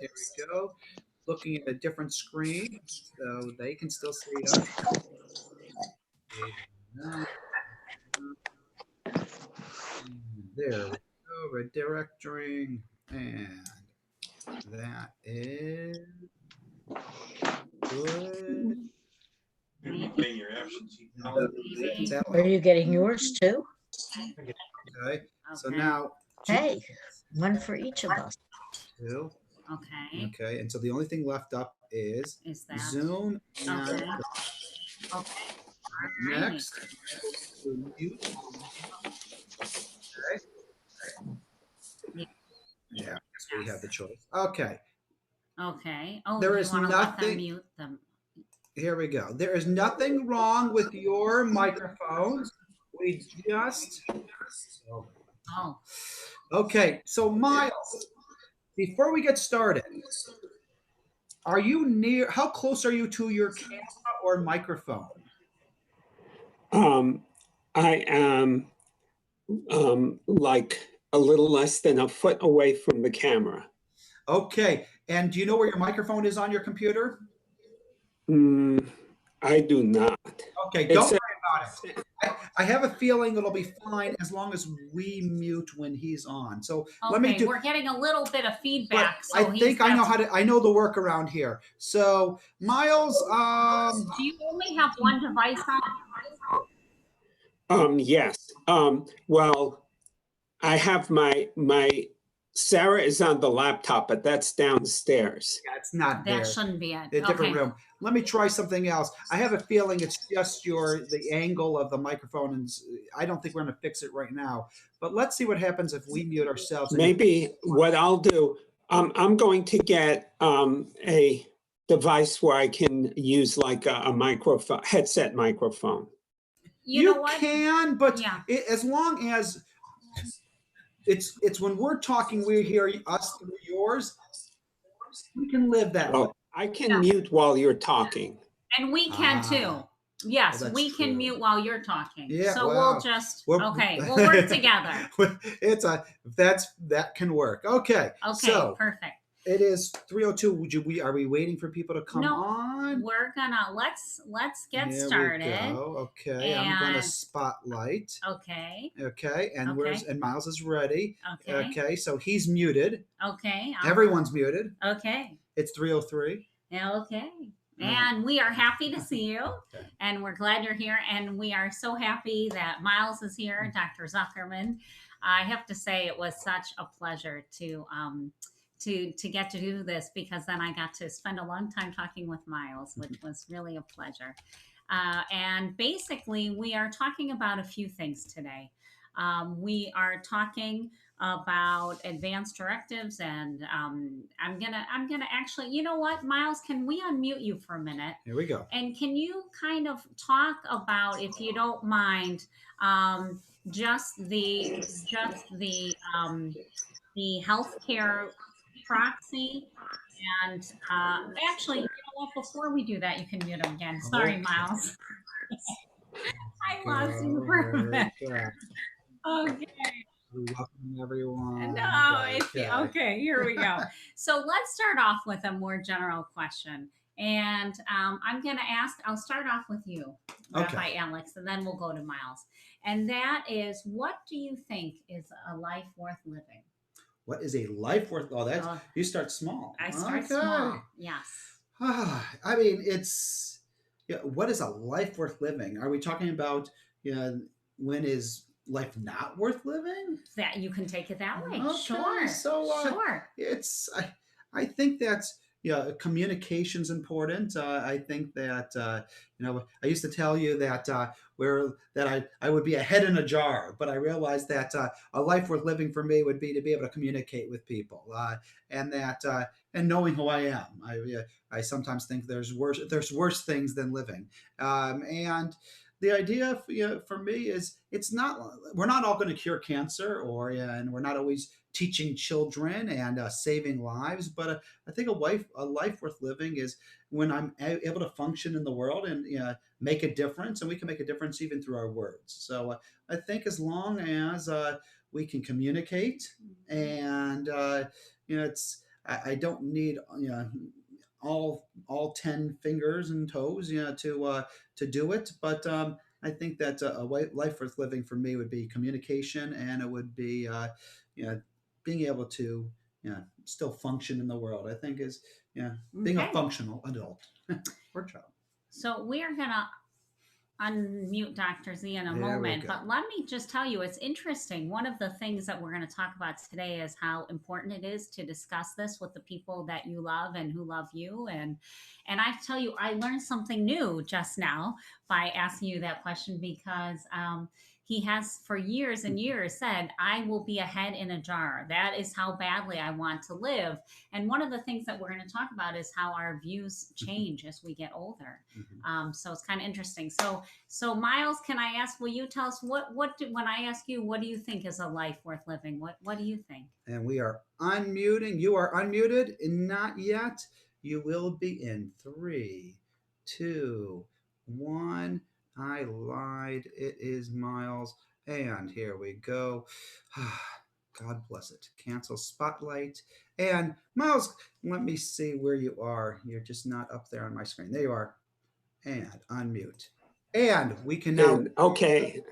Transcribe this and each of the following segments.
Here we go. Looking at a different screen, so they can still see us. There we go. Redirecting, and that is good. Are you getting yours too? Okay. So now, Hey, one for each of us. two. Okay. Okay. And so the only thing left up is that Zoom. And okay? Okay. next, mute. Okay. Yeah. So we have the choice. Okay. Okay. Oh, There you is want to let them nothing. mute them? Here we go. There is nothing wrong with your microphones. We just. Oh, Okay. So Miles, before we get started, are you near? How close are you to your camera or microphone? I am like a little less than a foot away from the camera. Okay. And do you know where your microphone is on your computer? I do not. Okay, don't worry about it. I have a feeling it'll be fine as long as we mute when he's on. So let me do. We're getting a little bit of feedback. So I think I know how to. I know the workaround here. So Miles, do you only have one device on? Yes. Well, I have my Sarah is on the laptop, but that's downstairs. Yeah, it's not there. That shouldn't be it. A different room. Let me try something else. I have a feeling it's just the angle of the microphone, and I don't think we're going to fix it right now. But let's see what happens if we mute ourselves. Maybe what I'll do, I'm going to get a device where I can use like a microphone, headset microphone. You know what? can, but as long as it's when we're talking, we hear us through yours. We can live that way. I can mute while you're talking. And we can too. Yes, well, we can mute while you're talking. Yeah, so well, we'll just we'll work together. That can work. Okay. Okay, so perfect. It is 3:02. Are we waiting for people to come on? We're gonna let's get Here started. We go. Okay, I'm gonna spotlight. Okay. Okay, and and Miles is ready. Okay. Okay, so he's muted. Okay. Everyone's muted. Okay. It's 3:03. Okay. And we are happy to see you, and we're glad you're here, and we are so happy that Miles is here, Dr. Zuckerman. I have to say it was such a pleasure to get to do this, because then I got to spend a long time talking with Miles, which was really a pleasure. And basically, we are talking about a few things today. We are talking about advanced directives, and I'm gonna actually, you know what, Miles, can we unmute you for a minute? Here we go. And can you kind of talk about, if you don't mind, just the healthcare proxy? And actually, you know what, before we do that, you can mute him again. Sorry, Miles. I lost you for a minute. Okay. Welcome everyone. No, okay, here we go. So let's start off with a more general question. And I'm going to I'll start off with you, Rabbi Alex, and then we'll go to Miles. And that is, what do you think is a life worth living? What is a life worth? You start small. I start small. Yes. I mean, what is a life worth living? Are we talking about when is life not worth living? That you can take it that way. Okay, sure. So sure. I think that's communication's important. I think that I used to tell you that I would be a head in a jar, but I realized that a life worth living for me would be to be able to communicate with people, and knowing who I am. I sometimes think there's worse things than living, and the idea for me is we're not all going to cure cancer, and we're not always teaching children and saving lives, but I think a life worth living is when I'm able to function in the world and make a difference, and we can make a difference even through our words. So I think as long as we can communicate, and I don't need all 10 fingers and toes to do it, but I think that life worth living for me would be communication, and it would be you know being able to still function in the world. I think is being a Okay. functional adult or child. So we're gonna unmute Dr. Z in a There we moment, go. but let me just tell you, it's interesting. One of the things that we're going to talk about today is how important it is to discuss this with the people that you love and who love you. And I tell you, I learned something new just now by asking you that question because he has for years and years said, I will be a head in a jar. That is how badly I want to live. And one of the things that we're going to talk about is how our views change as we get older. So it's kind of interesting. So Miles, can I ask? Will you tell us when I ask you, what do you think is a life worth living? What do you think? And we are unmuting. You are unmuted, and not yet. You will be in 3, 2, 1. I lied. It is Miles. And here we go. God bless it. Cancel spotlight. And Miles, let me see where you are. You're just not up there on my screen. There you are. And unmute. And we can now. And okay,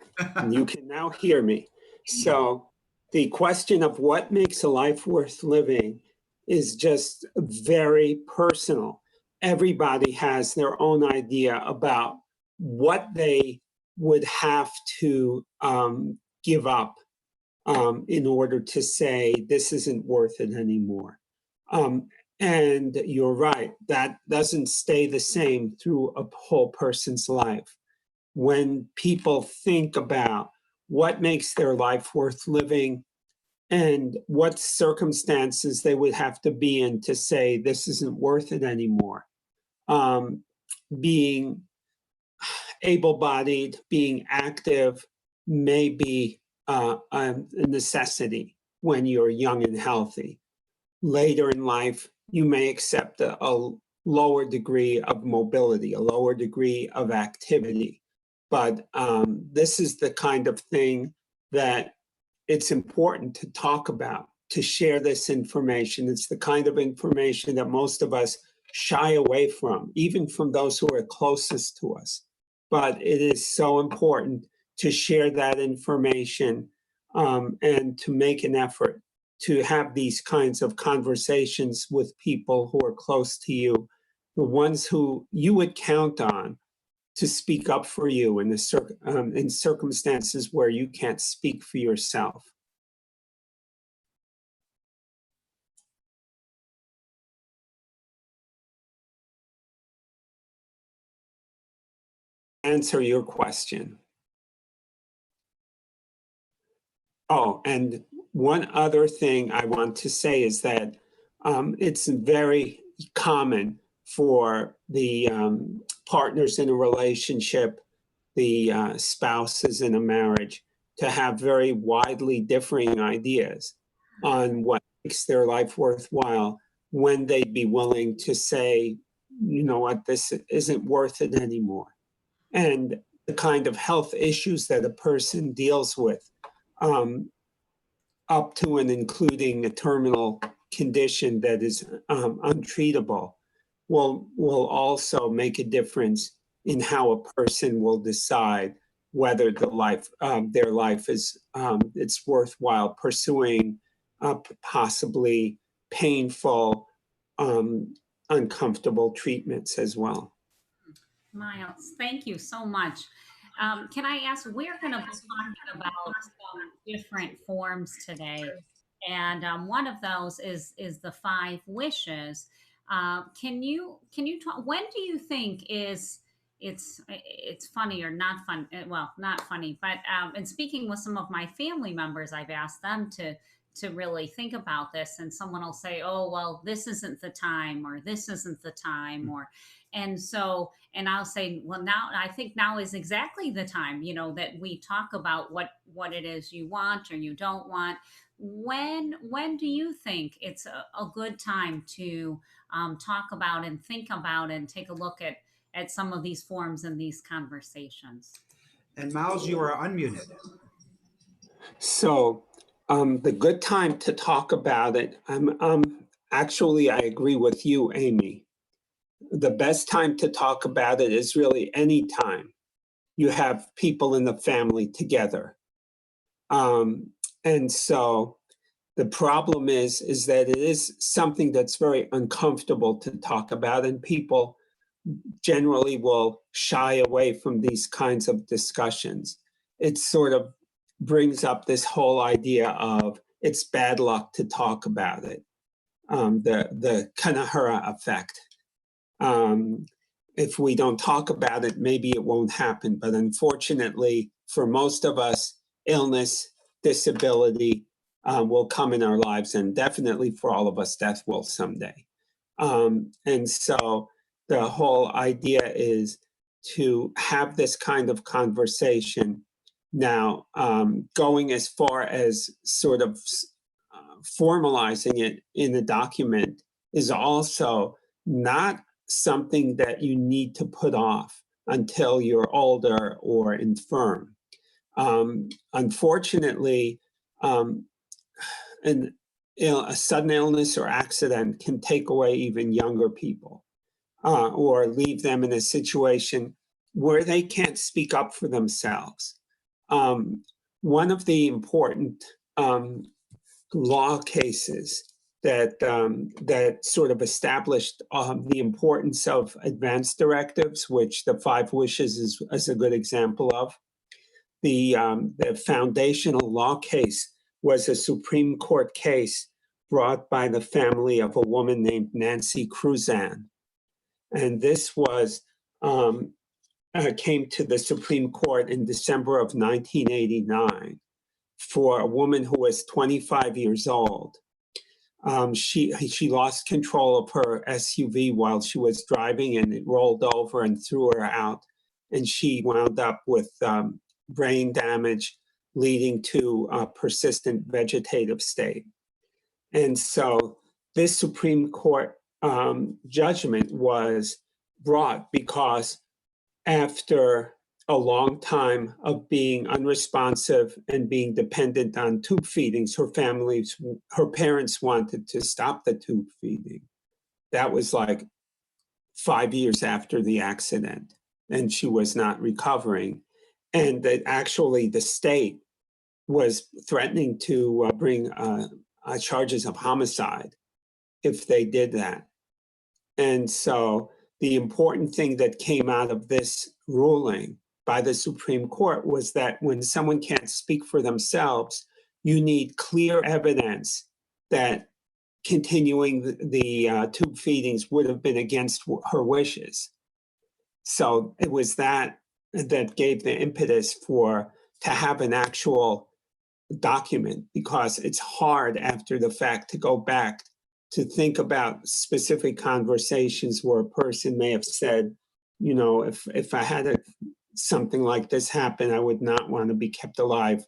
you can now hear me. So the question of what makes a life worth living is just very personal. Everybody has their own idea about what they would have to give up in order to say this isn't worth it anymore. And you're right, that doesn't stay the same through a whole person's life. When people think about what makes their life worth living and what circumstances they would have to be in to say this isn't worth it anymore. Being able-bodied, being active may be a necessity when you're young and healthy. Later in life, you may accept a lower degree of mobility, a lower degree of activity. But this is the kind of thing that it's important to talk about, to share this information. It's the kind of information that most of us shy away from, even from those who are closest to us. But it is so important to share that information and to make an effort to have these kinds of conversations with people who are close to you, the ones who you would count on to speak up for you in circumstances where you can't speak for yourself. Answer your question. Oh, and one other thing I want to say is that it's very common for the partners in a relationship, the spouses in a marriage, to have very widely differing ideas on what makes their life worthwhile, when they'd be willing to say, you know what, this isn't worth it anymore. And the kind of health issues that a person deals with, up to and including a terminal condition that is untreatable, will also make a difference in how a person will decide whether their life is it's worthwhile pursuing possibly painful, uncomfortable treatments as well. Miles, thank you so much. Can I ask, we're going to be talking about different forms today. And one of those is the 5 wishes. Can you talk, when do you think it's funny or not fun? Well, not funny, but in speaking with some of my family members, I've asked them to really think about this, and someone will say, oh, well, this isn't the time, or this isn't the time, or and I'll say, well, now I think now is exactly the time, that we talk about what it is you want or you don't want. When do you think it's a good time to talk about and think about and take a look at some of these forms and these conversations? And Miles, you are unmuted. So the good time to talk about it, actually, I agree with you, Amy. The best time to talk about it is really any time you have people in the family together. And so the problem is that it is something that's very uncomfortable to talk about, and people generally will shy away from these kinds of discussions. It sort of brings up this whole idea of it's bad luck to talk about it, the Kanahara effect. If we don't talk about it, maybe it won't happen. But unfortunately, for most of us, illness, disability will come in our lives, and definitely for all of us, death will someday. And so the whole idea is to have this kind of conversation. Now, going as far as sort of formalizing it in a document is also not something that you need to put off until you're older or infirm. Unfortunately, a sudden illness or accident can take away even younger people, or leave them in a situation where they can't speak up for themselves. One of the important law cases that sort of established the importance of advance directives, which the 5 Wishes is a good example of. The foundational law case was a Supreme Court case brought by the family of a woman named Nancy Cruzan. And this was came to the Supreme Court in December of 1989 for a woman who was 25 years old. She lost control of her SUV while she was driving, and it rolled over and threw her out. And she wound up with brain damage leading to a persistent vegetative state. And so this Supreme Court judgment was brought because after a long time of being unresponsive and being dependent on tube feedings, her parents wanted to stop the tube feeding. That was like 5 years after the accident, and she was not recovering. And that actually the state was threatening to bring charges of homicide if they did that. And so the important thing that came out of this ruling by the Supreme Court was that when someone can't speak for themselves, you need clear evidence that continuing the tube feedings would have been against her wishes. So it was that gave the impetus to have an actual document, because it's hard after the fact to go back to think about specific conversations where a person may have said, you know, if I had something like this happen, I would not want to be kept alive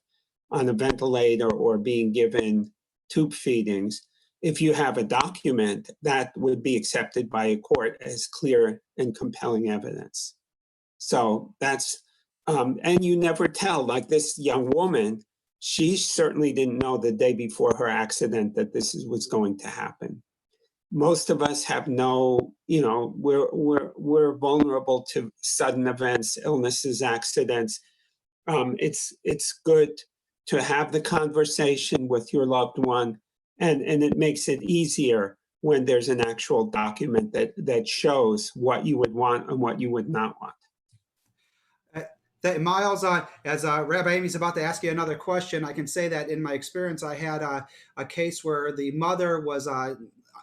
on a ventilator or being given tube feedings. If you have a document, that would be accepted by a court as clear and compelling evidence. So that's, and you never tell, like this young woman, she certainly didn't know the day before her accident that this was going to happen. Most of us have no, you know, we're vulnerable to sudden events, illnesses, accidents. It's good to have the conversation with your loved one, and it makes it easier when there's an actual document that shows what you would want and what you would not want. Miles, as Rabbi Amy's about to ask you another question, I can say that in my experience, I had a case where the mother was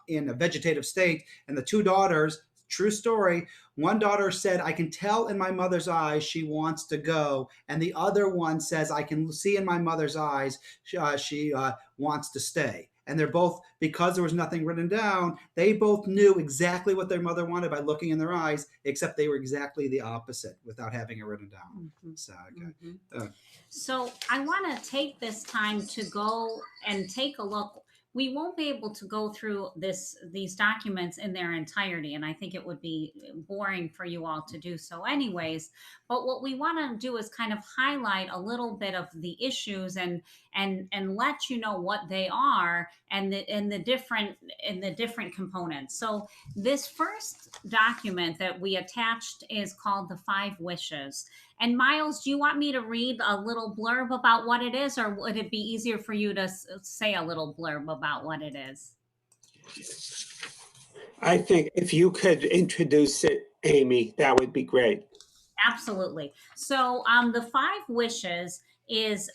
in a vegetative state, and the 2 daughters, true story, one daughter said, I can tell in my mother's eyes she wants to go, and the other one says, I can see in my mother's eyes she wants to stay. And they're both, because there was nothing written down, they both knew exactly what their mother wanted by looking in their eyes, except they were exactly the opposite without having it written down. Mm-hmm. So, okay. So I want to take this time to go and take a look. we won't be able to go through these documents in their entirety, and I think it would be boring for you all to do so anyways. But what we want to do is kind of highlight a little bit of the issues and let you know what they are and the different components. So this first document that we attached is called the 5 Wishes. And Miles, do you want me to read a little blurb about what it is, or would it be easier for you to say a little blurb about what it is? I think if you could introduce it, Amy, that would be great. Absolutely. So the 5 Wishes is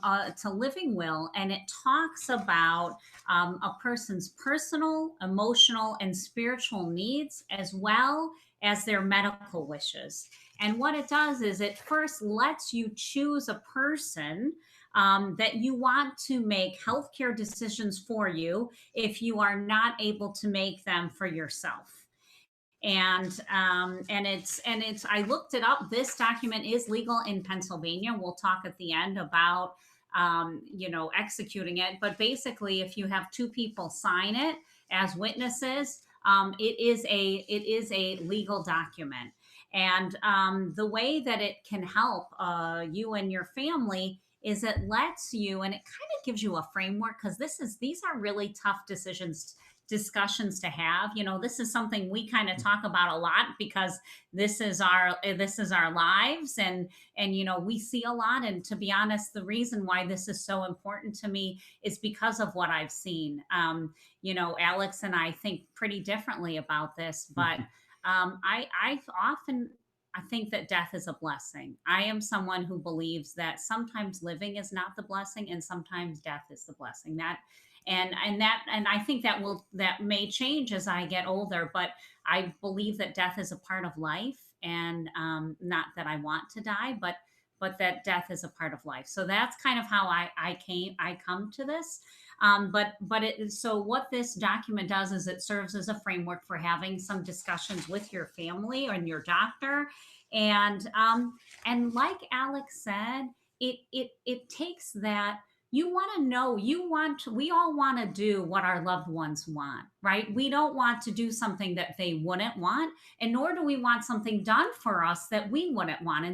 it's a living will, and it talks about a person's personal, emotional, and spiritual needs, as well as their medical wishes. And what it does is it first lets you choose a person that you want to make healthcare decisions for you if you are not able to make them for yourself. And it's I looked it up. This document is legal in Pennsylvania. We'll talk at the end about executing it. But basically, if you have 2 people sign it as witnesses, it is a legal document. And the way that it can help you and your family is it lets you, and it kind of gives you a framework, because these are really tough discussions to have. This is something we kind of talk about a lot, because this is our lives, and we see a lot. And to be honest, the reason why this is so important to me is because of what I've seen. Alex and I think pretty differently about this, but I think that death is a blessing. I am someone who believes that sometimes living is not the blessing, and sometimes death is the blessing. And I think that may change as I get older, but I believe that death is a part of life, and not that I want to die, but that death is a part of life. So that's kind of how I come to this. So what this document does is it serves as a framework for having some discussions with your family and your doctor. And like Alex said, it takes that. You want to know, we all want to do what our loved ones want, right? We don't want to do something that they wouldn't want, and nor do we want something done for us that we wouldn't want.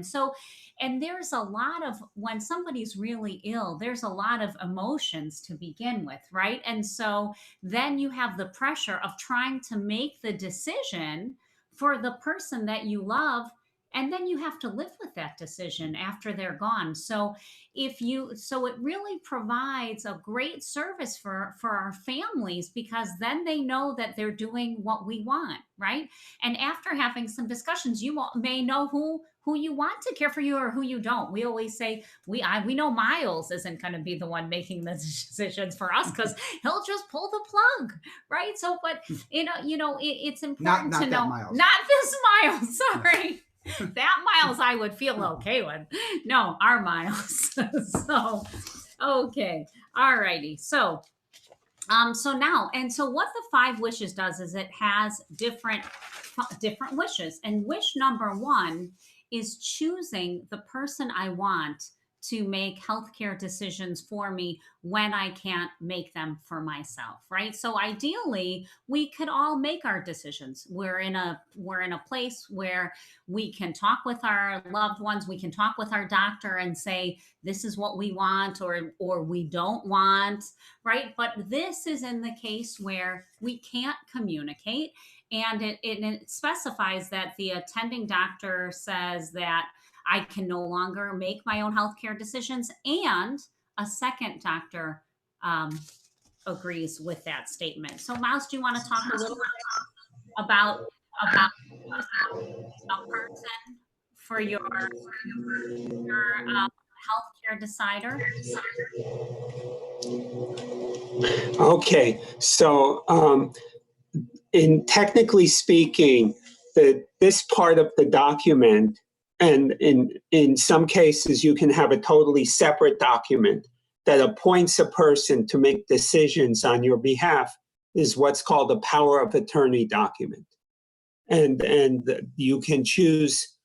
And there's a lot of, when somebody's really ill, there's a lot of emotions to begin with, right? And so then you have the pressure of trying to make the decision for the person that you love, and then you have to live with that decision after they're gone. So it really provides a great service for our families, because then they know that they're doing what we want, right? And after having some discussions, you may know who you want to care for you or who you don't. We always say we know Miles isn't going to be the one making the decisions for us, because he'll just pull the plug, right? So, but it's important to know, Miles. not this Miles. Sorry. That Miles I would feel okay with. No, our Miles. So, okay. All righty. So what the 5 Wishes does is it has different wishes. And wish number 1 is choosing the person I want to make healthcare decisions for me when I can't make them for myself, right? So ideally, we could all make our decisions. We're in a place where we can talk with our loved ones, we can talk with our doctor and say, this is what we want, or we don't want, right? But this is in the case where we can't communicate, and it specifies that the attending doctor says that I can no longer make my own healthcare decisions, and a second doctor agrees with that statement. So, Miles, do you want to talk a little bit about a person for your healthcare decider? Okay, so in technically speaking, this part of the document, and in some cases, you can have a totally separate document that appoints a person to make decisions on your behalf, is what's called a power of attorney document. And you can choose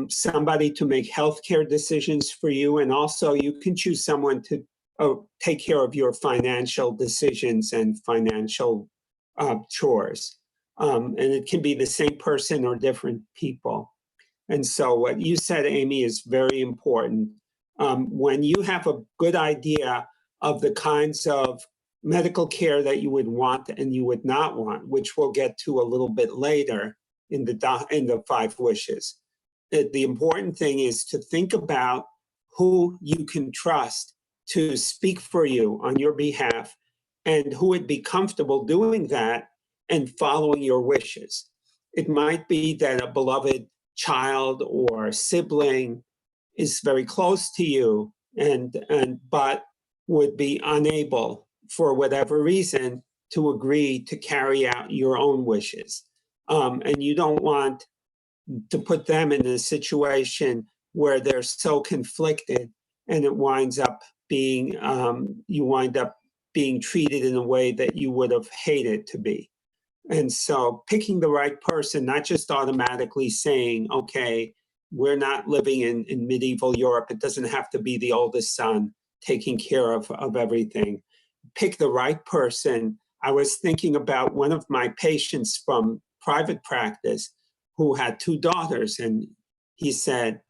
somebody to make healthcare decisions for you, and also you can choose someone to take care of your financial decisions and financial chores. And it can be the same person or different people. And so what you said, Amy, is very important. When you have a good idea of the kinds of medical care that you would want and you would not want, which we'll get to a little bit later in the 5 wishes, the important thing is to think about who you can trust to speak for you on your behalf and who would be comfortable doing that and following your wishes. It might be that a beloved child or sibling is very close to you but would be unable for whatever reason to agree to carry out your own wishes. And you don't want to put them in a situation where they're so conflicted and it winds up being, you wind up being treated in a way that you would have hated to be. And so picking the right person, not just automatically saying, okay, we're not living in medieval Europe. It doesn't have to be the oldest son taking care of everything. Pick the right person. I was thinking about one of my patients from private practice who had 2 daughters. And he said,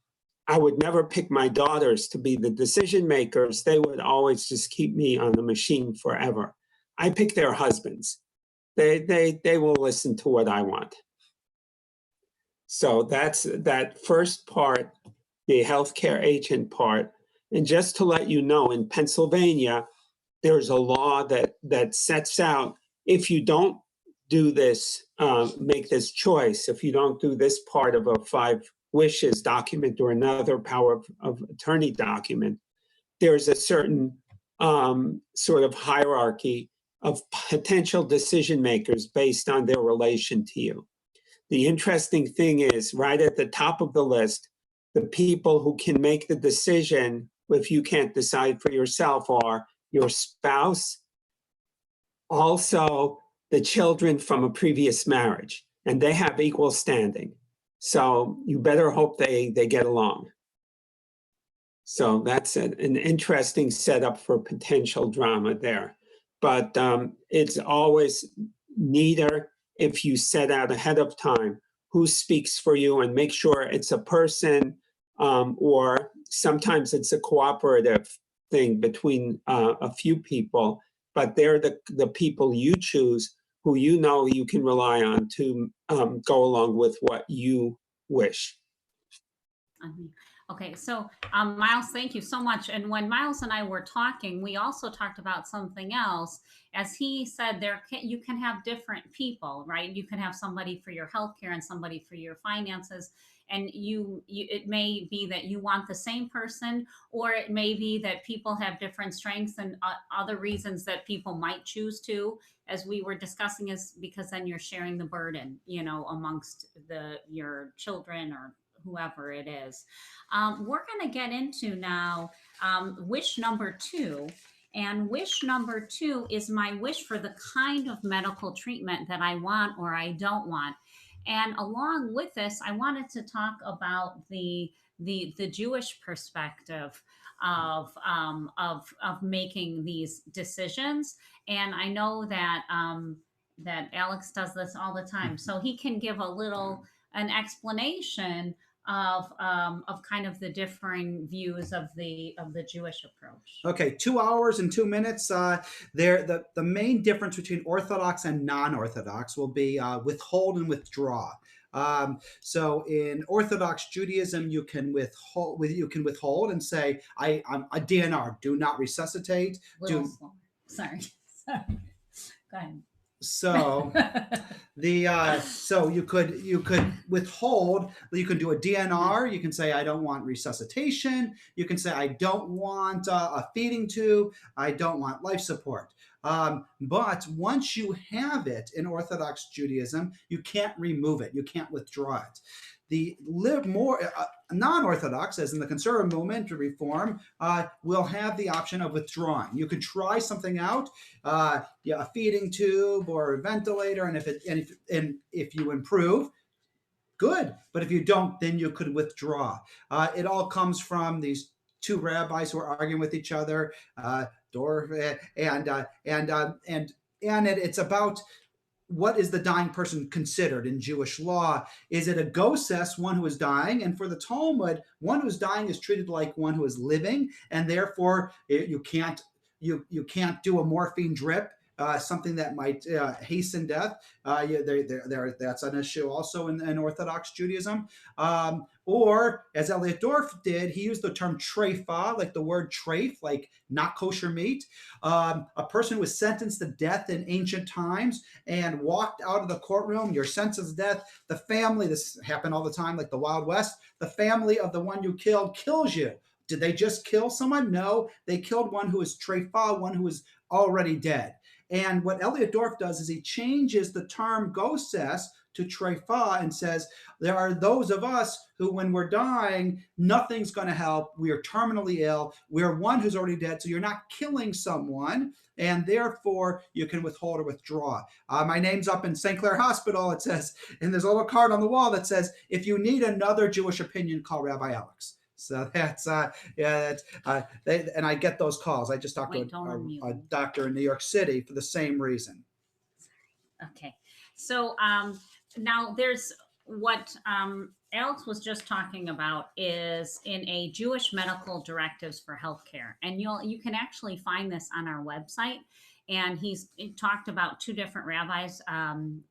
I would never pick my daughters to be the decision makers. They would always just keep me on the machine forever. I pick their husbands. They will listen to what I want. So that's that first part, the healthcare agent part. And just to let you know, in Pennsylvania, there's a law that sets out, if you don't do this, make this choice, if you don't do this part of a 5 wishes document or another power of attorney document, there's a certain sort of hierarchy of potential decision makers based on their relation to you. The interesting thing is, right at the top of the list, the people who can make the decision if you can't decide for yourself are your spouse, also the children from a previous marriage, and they have equal standing. So you better hope they get along. So that's an interesting setup for potential drama there. But it's always neater if you set out ahead of time who speaks for you and make sure it's a person, or sometimes it's a cooperative thing between a few people, but they're the people you choose who you know you can rely on to go along with what you wish. Okay, so Miles, thank you so much. And when Miles and I were talking, we also talked about something else. As he said, you can have different people, right? You can have somebody for your healthcare and somebody for your finances. And it may be that you want the same person, or it may be that people have different strengths and other reasons that people might choose to, as we were discussing, is because then you're sharing the burden, amongst your children or whoever it is. We're going to get into now wish number 2. And wish number 2 is my wish for the kind of medical treatment that I want or I don't want. And along with this, I wanted to talk about the Jewish perspective of making these decisions. And I know that that Alex does this all the time, so he can give an explanation of kind of the differing views of the Jewish approach. Okay, 2 hours and 2 minutes. The main difference between Orthodox and non-Orthodox will be withhold and withdraw. So in Orthodox Judaism, you can withhold and say, I'm a DNR, do not resuscitate. Sorry. Go ahead. So so you could withhold. You can do a DNR. You can say, I don't want resuscitation. You can say, I don't want a feeding tube. I don't want life support. But once you have it in Orthodox Judaism, you can't remove it. You can't withdraw it. The non-Orthodox, as in the conservative movement or reform, will have the option of withdrawing. You could try something out, a feeding tube or a ventilator, and if you improve, good. But if you don't, then you could withdraw. It all comes from these 2 rabbis who are arguing with each other. Dorf, it's about what is the dying person considered in Jewish law? Is it a goses, one who is dying? And for the Talmud, one who is dying is treated like one who is living, and therefore you can't do a morphine drip. Something that might hasten death. That's an issue also in Orthodox Judaism. Or, as Elliot Dorff did, he used the term treifa, like the word treif, like not kosher meat. A person who was sentenced to death in ancient times and walked out of the courtroom, your sentenced to death, the family, this happened all the time, like the Wild West, the family of the one you killed kills you. Did they just kill someone? No, they killed one who is treifa, one who is already dead. And what Elliot Dorff does is he changes the term goses to treifa and says, there are those of us who, when we're dying, nothing's going to help. We are terminally ill. We're one who's already dead. So you're not killing someone, and therefore you can withhold or withdraw. My name's up in St. Clair Hospital, it says, and there's a little card on the wall that says, if you need another Jewish opinion, call Rabbi Alex. So that's and I get those calls. I just talked to a doctor in New York City for the same reason. Okay, so now there's what Alex was just talking about is in a Jewish medical directives for healthcare, and you can actually find this on our website. And he talked about two different rabbis.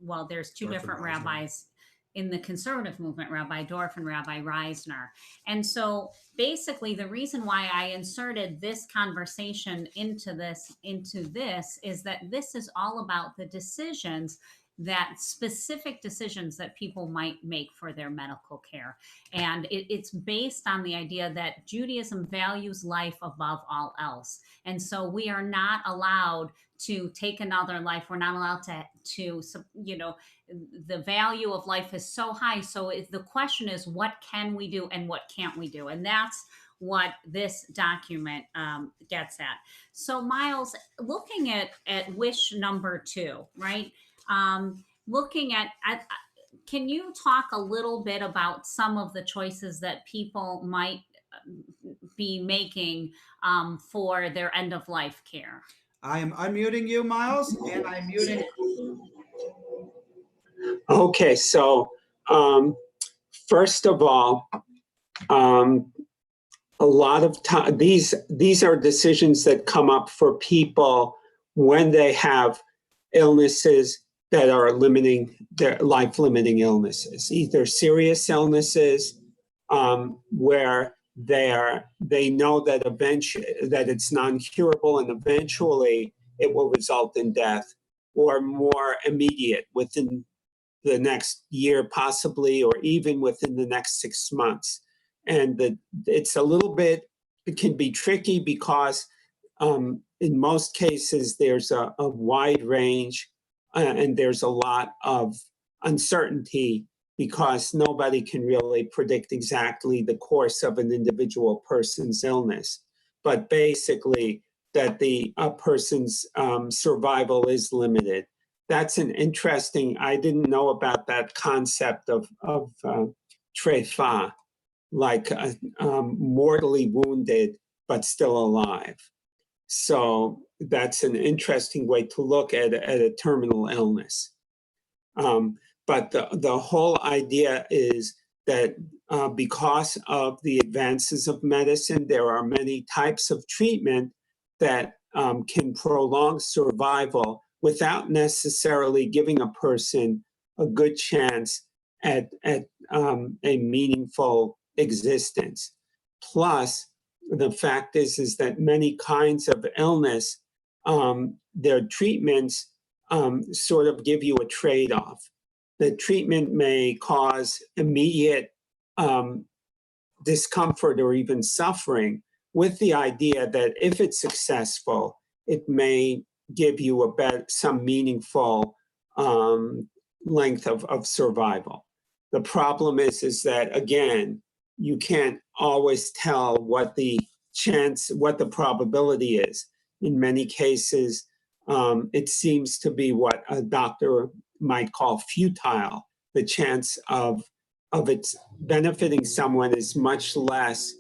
Well, there's two different rabbis in the conservative movement, Rabbi Dorff and Rabbi Reisner. And so basically the reason why I inserted this conversation into this is that this is all about the decisions, that specific decisions that people might make for their medical care. And it's based on the idea that Judaism values life above all else. And so we are not allowed to take another life. We're not allowed to the value of life is so high. So the question is, what can we do and what can't we do? And that's what this document gets at. So Miles, looking at wish number 2, right? Looking at can you talk a little bit about some of the choices that people might be making for their end of life care? I am unmuting you, Miles, and I'm muting. Okay, so first of all, a lot of time these are decisions that come up for people when they have illnesses that are limiting their life-limiting illnesses, either serious illnesses where they know that eventually that it's non-curable and eventually it will result in death, or more immediate within the next year possibly, or even within the next 6 months. And it's a little bit, it can be tricky because in most cases there's a wide range and there's a lot of uncertainty because nobody can really predict exactly the course of an individual person's illness. But basically that the person's survival is limited. That's an interesting, I didn't know about that concept of treifa, like mortally wounded, but still alive. So that's an interesting way to look at a terminal illness. But the whole idea is that because of the advances of medicine, there are many types of treatment that can prolong survival without necessarily giving a person a good chance at a meaningful existence. Plus, the fact is that many kinds of illness, their treatments sort of give you a trade-off. The treatment may cause immediate discomfort or even suffering, with the idea that if it's successful, it may give you some meaningful length of survival. The problem is that, again, you can't always tell what the probability is. In many cases, it seems to be what a doctor might call futile. The chance of it benefiting someone is much less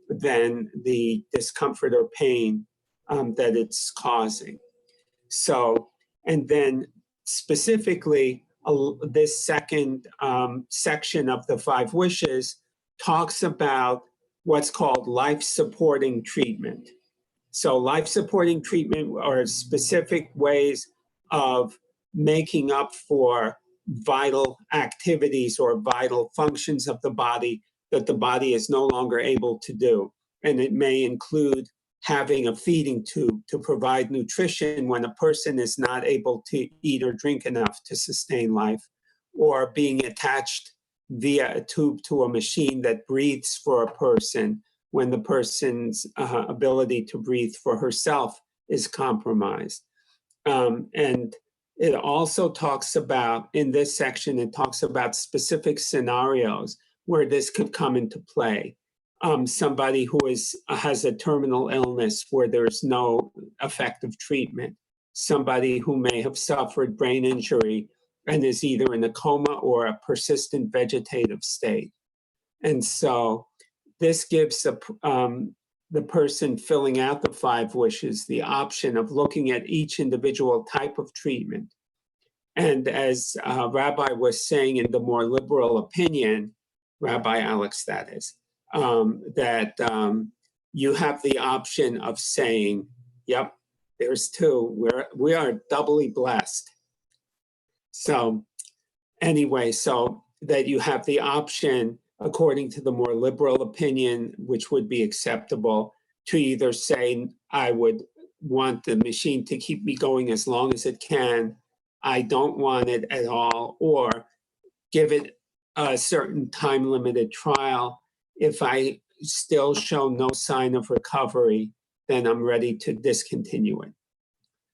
than the discomfort or pain that it's causing. So, and then specifically, this second section of the 5 wishes talks about what's called life-supporting treatment. So life-supporting treatment are specific ways of making up for vital activities or vital functions of the body that the body is no longer able to do. And it may include having a feeding tube to provide nutrition when a person is not able to eat or drink enough to sustain life, or being attached via a tube to a machine that breathes for a person when the person's ability to breathe for herself is compromised. And it also talks about, in this section, it talks about specific scenarios where this could come into play. Somebody who has a terminal illness where there's no effective treatment, somebody who may have suffered brain injury and is either in a coma or a persistent vegetative state. And so this gives the person filling out the 5 wishes the option of looking at each individual type of treatment. And as Rabbi was saying in the more liberal opinion, Rabbi Alex, that is, that you have the option of saying, yep, there's 2. We are doubly blessed. So anyway, so that you have the option, according to the more liberal opinion, which would be acceptable, to either say, I would want the machine to keep me going as long as it can, I don't want it at all, or give it a certain time-limited trial. If I still show no sign of recovery, then I'm ready to discontinue it.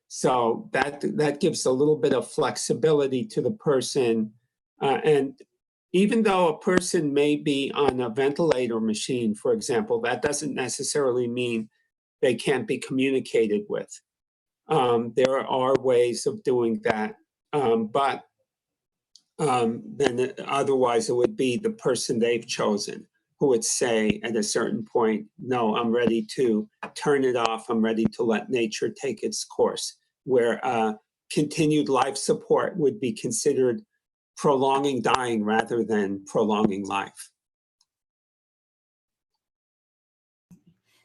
So that gives a little bit of flexibility to the person. And even though a person may be on a ventilator machine, for example, that doesn't necessarily mean they can't be communicated with. There are ways of doing that, but then otherwise it would be the person they've chosen who would say at a certain point, no, I'm ready to turn it off. I'm ready to let nature take its course, where continued life support would be considered prolonging dying rather than prolonging life.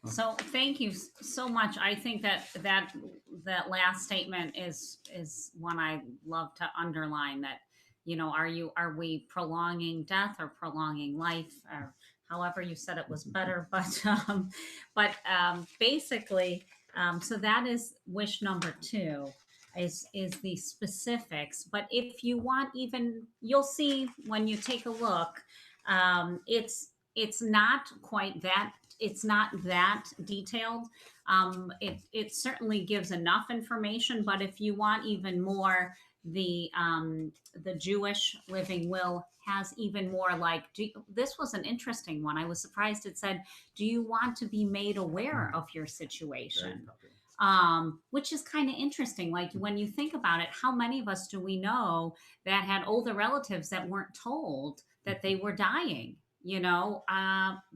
So thank you so much. I think that last statement is one I love to underline, that, you know, are we prolonging death or prolonging life, or however you said it was better, but basically, so that is wish number 2. Is the specifics. But if you want, even, you'll see when you take a look, it's not quite that, it's not that detailed. It certainly gives enough information, but if you want even more, the Jewish Living Will has even more, like, this was an interesting one. I was surprised. It said, do you want to be made aware of your situation? Which is kind of interesting. Like, when you think about it, how many of us do we know that had older relatives that weren't told that they were dying? You know,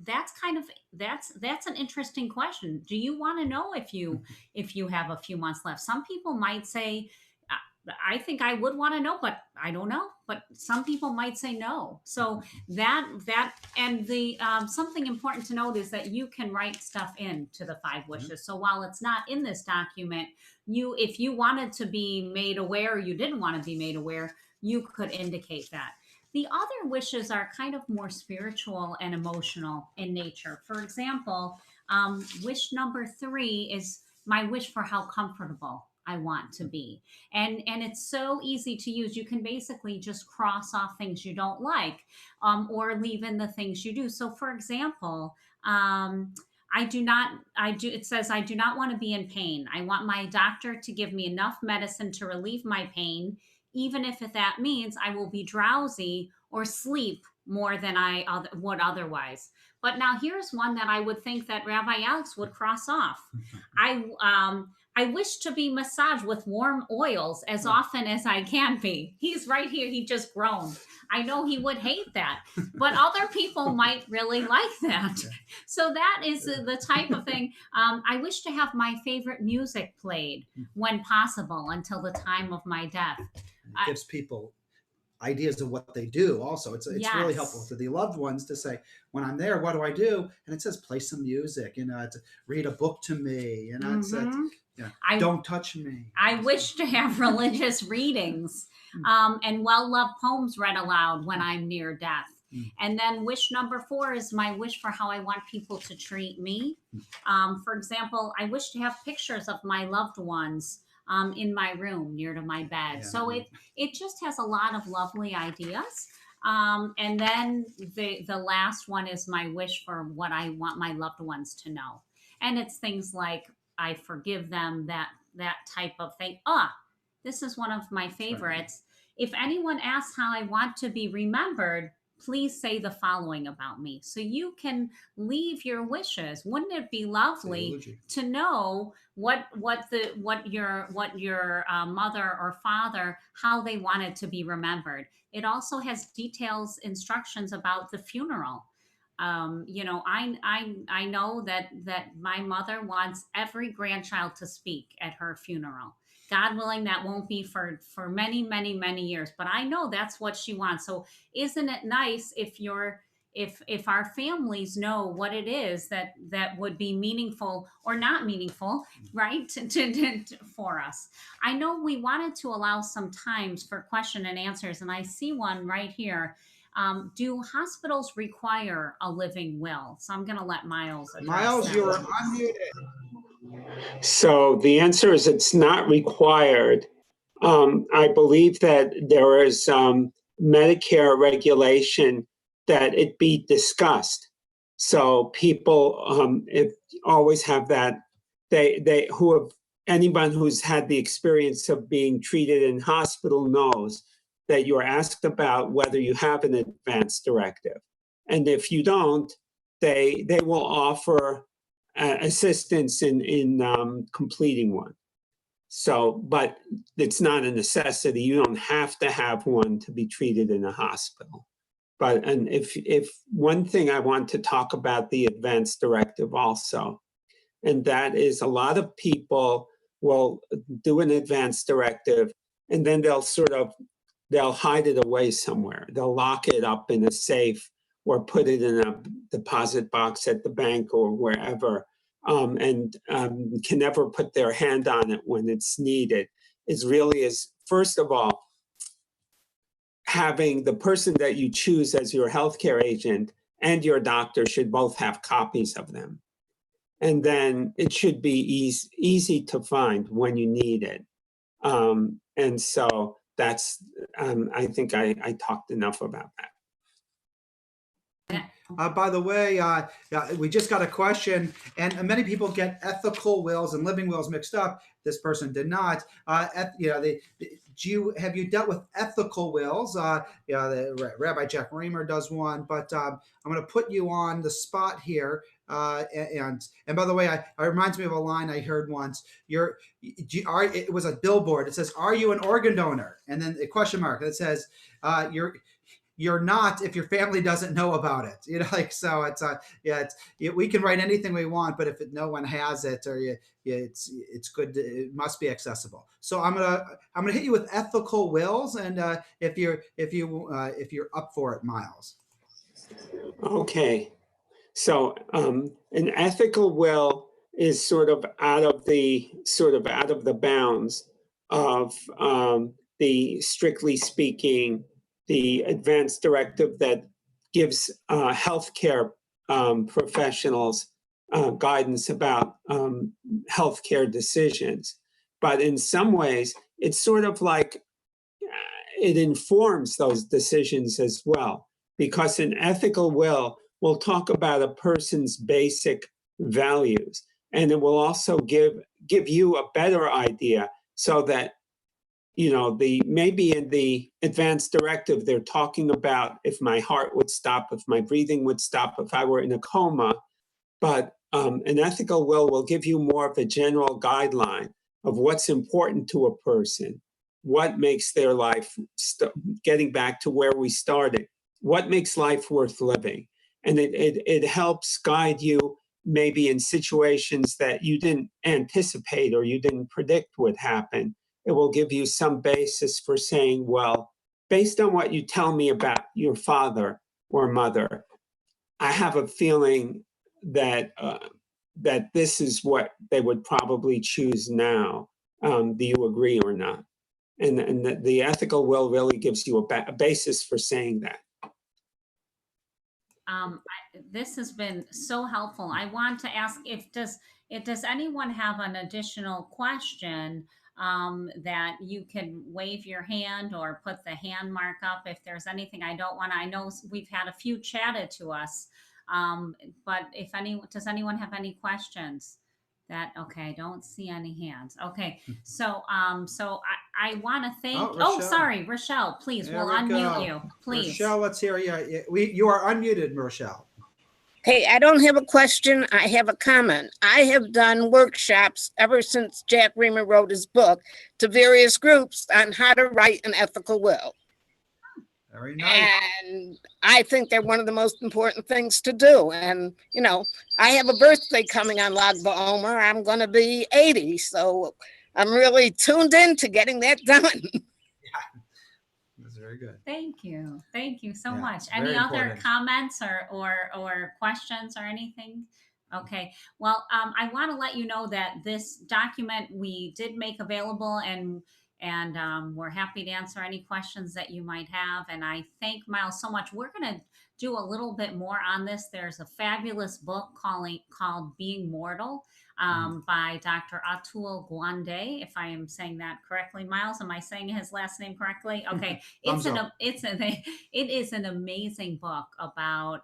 that's an interesting question. Do you want to know if you have a few months left? Some people might say, I think I would want to know, but I don't know. But some people might say no. So that and the something important to note is that you can write stuff into the 5 wishes. So while it's not in this document, if you wanted to be made aware, or you didn't want to be made aware, you could indicate that. The other wishes are kind of more spiritual and emotional in nature. For example, wish number 3 is my wish for how comfortable I want to be. And it's so easy to use. You can basically just cross off things you don't like, or leave in the things you do. So for example, it says, I do not want to be in pain. I want my doctor to give me enough medicine to relieve my pain, even if that means I will be drowsy or sleep more than I would otherwise. But now here's one that I would think that Rabbi Alex would cross off. I wish to be massaged with warm oils as often as I can be. He's right here. He just groaned. I know he would hate that, but other people might really like that. So that is the type of thing. I wish to have my favorite music played when possible until the time of my death. It gives people ideas of what they do. Also, it's really helpful Yes. to the loved ones to say, when I'm there, what do I do? And it says, play some music. To read a book to me. Mhm. I Don't touch me. I wish to have religious readings and well loved poems read aloud when I'm near death. And then wish number 4 is my wish for how I want people to treat me. For example, I wish to have pictures of my loved ones in my room near to my bed. Yeah. So it just has a lot of lovely ideas. And then the last one is my wish for what I want my loved ones to know. And it's things like I forgive them, that type of thing. This is one of my favorites. If anyone asks how I want to be remembered, please say the following about me. So you can leave your wishes. Wouldn't it be lovely to know what your mother or father, how they wanted to be remembered? It also has details, instructions about the funeral. I know that my mother wants every grandchild to speak at her funeral. God willing, that won't be for many, many, many years. But I know that's what she wants. So isn't it nice if our families know what it is that would be meaningful or not meaningful, right, for us? I know we wanted to allow some times for question and answers, and I see one right here. Do hospitals require a living will? So I'm going to let Miles address Miles, that. you're unmuted. So the answer is it's not required. I believe that there is Medicare regulation that it be discussed. So people if always have that, they who have, anyone who's had the experience of being treated in hospital knows that you're asked about whether you have an advance directive. And if you don't, they will offer assistance in completing one. So, but it's not a necessity. You don't have to have one to be treated in a hospital. But, and if one thing I want to talk about the advance directive also, and that is a lot of people will do an advance directive and then they'll hide it away somewhere. They'll lock it up in a safe or put it in a deposit box at the bank or wherever, and can never put their hand on it when it's needed. It really is, first of all, having the person that you choose as your healthcare agent and your doctor should both have copies of them. And then it should be easy to find when you need it. And so that's, I think I talked enough about that. By the way, we just got a question, and many people get ethical wills and living wills mixed up. This person did not. Have you dealt with ethical wills? Rabbi Jack Raymer does one, but I'm going to put you on the spot here. And by the way, it reminds me of a line I heard once. It was a billboard. It says, "Are you an organ donor?" And then a question mark that says, "You're not if your family doesn't know about it." So we can write anything we want, but if no one has it, or it's good. It must be accessible. So I'm gonna hit you with ethical wills, and if you're up for it, Miles. Okay. So an ethical will is sort of out of the bounds of the, strictly speaking, the advance directive that gives healthcare professionals guidance about healthcare decisions. But in some ways, it's sort of like it informs those decisions as well, because an ethical will talk about a person's basic values, and it will also give you a better idea, so that maybe in the advance directive they're talking about if my heart would stop, if my breathing would stop, if I were in a coma. But an ethical will give you more of a general guideline of what's important to a person, what makes their life, getting back to where we started, what makes life worth living. And it helps guide you maybe in situations that you didn't anticipate or you didn't predict would happen. It will give you some basis for saying, well, based on what you tell me about your father or mother, I have a feeling that that this is what they would probably choose now. Do you agree or not? And the ethical will really gives you a basis for saying that. This has been so helpful. I want to ask if does anyone have an additional question that you can wave your hand or put the hand mark up if there's anything I don't want to. I know we've had a few chatted to us, but if any, does anyone have any questions? That okay, I don't see any hands. Okay, so I want to thank. Oh, Oh, Rochelle. sorry, Rochelle. Please, There we'll we go. unmute you. Please, Rochelle, let's hear you. You are unmuted, Rochelle. Hey, I don't have a question. I have a comment. I have done workshops ever since Jack Reamer wrote his book to various groups on how to write an ethical will. Very nice. And I think they're one of the most important things to do. And, you know, I have a birthday coming on Lag BaOmer. I'm going to be 80. So I'm really tuned in to getting that done. That's very good. thank you so Yeah, much. very Any other important. comments or questions or anything? Okay, well, I want to let you know that this document we did make available, and we're happy to answer any questions that you might have. And I thank Miles so much. We're going to do a little bit more on this. There's a fabulous book called Being Mortal by Dr. Atul Gawande, if I am saying that correctly. Miles, am I saying his last name correctly? Okay, it is an amazing book about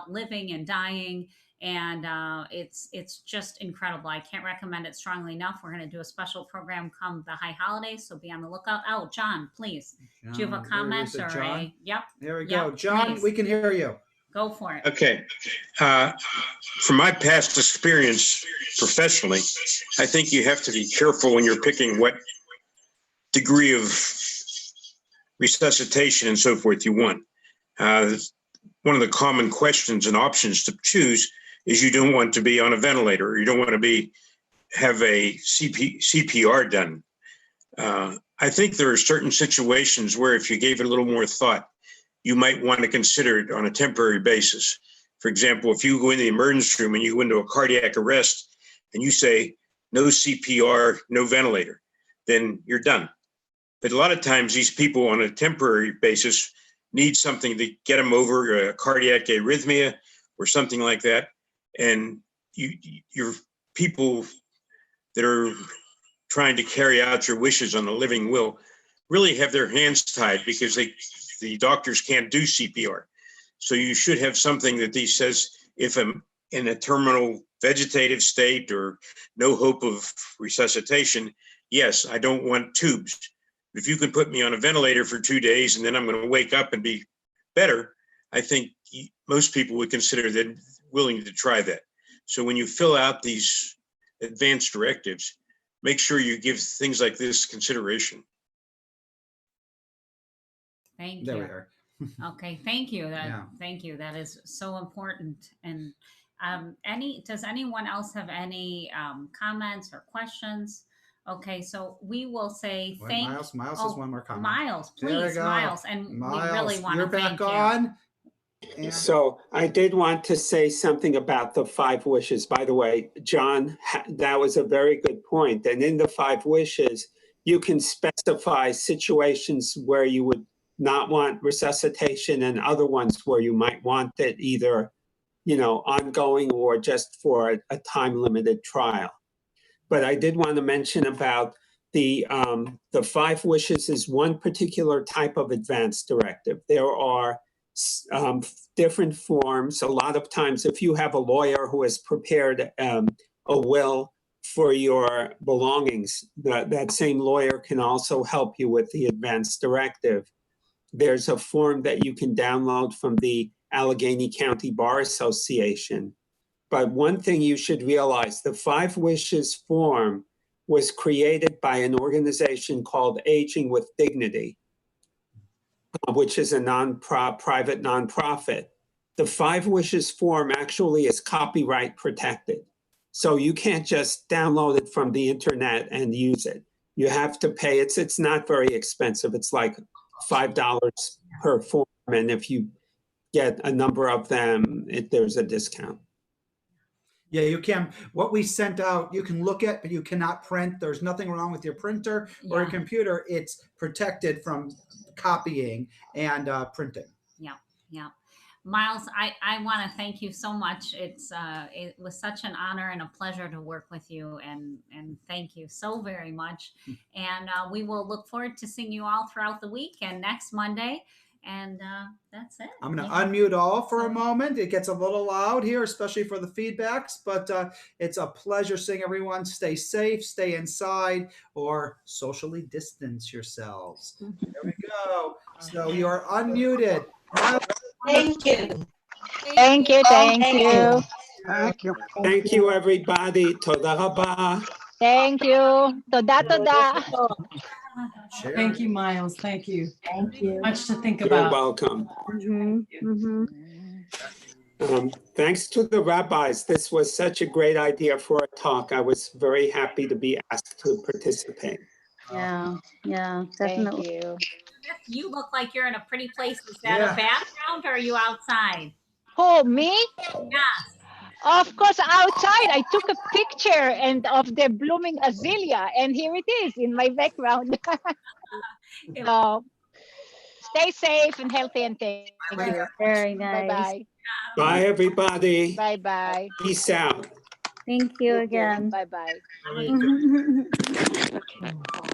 living and dying, and it's just incredible. I can't recommend it strongly enough. We're going to do a special program come the high holidays, so be on the lookout. Oh, John, please, do you have a comment or a? Yep, There we yep, go. John, please. we can hear you. Go for it. Okay. From my past experience professionally, I think you have to be careful when you're picking what degree of resuscitation and so forth you want. One of the common questions and options to choose is you don't want to be on a ventilator, or you don't want to have a CPR done. I think there are certain situations where if you gave it a little more thought, you might want to consider it on a temporary basis. For example, if you go in the emergency room and you go into a cardiac arrest and you say, no CPR, no ventilator, then you're done. But a lot of times these people on a temporary basis need something to get them over a cardiac arrhythmia or something like that. And your people that are trying to carry out your wishes on the living will really have their hands tied because the doctors can't do CPR. So you should have something that says, if I'm in a terminal vegetative state or no hope of resuscitation, yes, I don't want tubes. If you can put me on a ventilator for 2 days and then I'm going to wake up and be better, I think most people would consider that willing to try that. So when you fill out these advanced directives, make sure you give things like this consideration. Thank There you. we are. Okay, thank you. Yeah. Thank you. That is so important. And does anyone else have any comments or questions? Okay, so we will say Wait, thank. Miles has one more comment. Miles, There we please, go. Miles, and we really want you're to thank back you. on. And So I did want to say something about the 5 wishes. By the way, John, that was a very good point. And in the 5 wishes, you can specify situations where you would not want resuscitation and other ones where you might want it either, ongoing or just for a time-limited trial. But I did want to mention about the 5 wishes is one particular type of advance directive. There are different forms. A lot of times, if you have a lawyer who has prepared a will for your belongings, that same lawyer can also help you with the advance directive. There's a form that you can download from the Allegheny County Bar Association. But one thing you should realize, the 5 wishes form was created by an organization called Aging with Dignity, which is a private nonprofit. The 5 Wishes form actually is copyright protected. So you can't just download it from the internet and use it. You have to pay. It's not very expensive. It's like $5 per form. And if you get a number of them, there's a discount. Yeah, you can. What we sent out, you can look at, but you cannot print. There's nothing wrong with your printer or your computer. It's protected from copying and printing. Yeah. Miles, I want to thank you so much. It was such an honor and a pleasure to work with you, and thank you so very much. And we will look forward to seeing you all throughout the week and next Monday. And that's it. I'm going to unmute all for a moment. It gets a little loud here, especially for the feedbacks, but it's a pleasure seeing everyone. Stay safe, stay inside, or socially distance yourselves. There we go. So you're unmuted. Thank you. Thank you. Thank you. Thank you, everybody. Toda rabba. Thank you. Toda, toda. Thank you, Miles. Thank you. Thank you. Much to think You're about. welcome. Thanks to the rabbis. This was such a great idea for a talk. I was very happy to be asked to participate. Yeah, definitely. Thank you. You look like you're in a pretty place. Is that a background or are you outside? Who, me? Yes. Of course, outside. I took a picture of the blooming azalea, and here it is in my background. So, stay safe and healthy, and thank you. Very nice. Bye-bye. Bye, everybody. Bye-bye. Peace out. Thank you again. Bye-bye. Very good.